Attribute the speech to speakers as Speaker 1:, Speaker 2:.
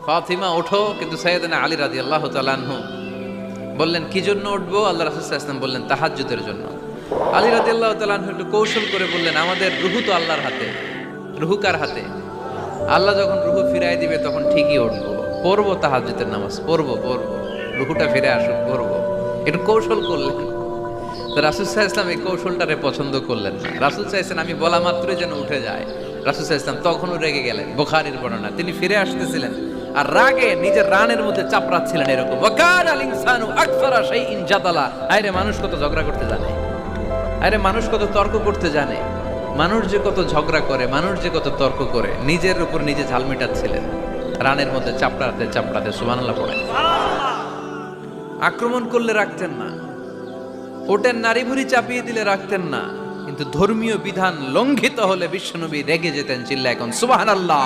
Speaker 1: ফাতিমা ওঠো, কিন্তু সাইয়েদনা আলী রাদিয়াল্লাহু তাআলা আনহু বললেন কি জন্য উঠবো? আল্লাহ রাসূল সাল্লাল্লাহু আলাইহি ওয়াসাল্লাম বললেন তাহাজ্জুদের জন্য। আলী রাদিয়াল্লাহু তাআলা আনহু একটু কৌশল করে বললেন, আমাদের রুহু তো আল্লাহর হাতে। রুহু কার হাতে? আল্লাহ যখন রুহু ফিরাই দিবে তখন ঠিকই উঠবো, পড়বো তাহাজ্জুদের নামাজ, পড়বো রুহুটা ফিরে আসুক, পড়বো। একটু কৌশল করলেন। তো রাসূল সাল্লাল্লাহু আলাইহি ওয়াসাল্লাম এই কৌশলটারে পছন্দ করলেন না। রাসূল চাইছেন আমি বলা মাত্রই যেন উঠে যায়। রাসূল সাল্লাল্লাহু আলাইহি ওয়াসাল্লাম তখনও রেগে গেলেন। বুখারীর বর্ণনা, তিনি ফিরে আসতেছিলেন আর রাগে নিজের রানের মধ্যে চাপড়াচ্ছিলেন এরকম, ওয়াকানাল ইনসানু আকসারা শাইইন জাদালা। আরে মানুষ কত ঝগড়া করতে জানে, আরে মানুষ কত তর্ক করতে জানে, মানুষ যে কত ঝগড়া করে, মানুষ যে কত তর্ক করে, নিজের উপর নিজে ঝাল মেটাচ্ছিলেন রানের মধ্যে চাপড়াতে চাপড়াতে। সুবহানাল্লাহ পড়ে। আক্রমণ করলে রাখতেন না, ওটের নারী ভুঁড়ি চাপিয়ে দিলে রাখতেন না, কিন্তু ধর্মীয় বিধান লঙ্ঘিত হলে বিশ্বনবী রেগে যেতেন, চিল্লায় এখন সুবহানাল্লাহ।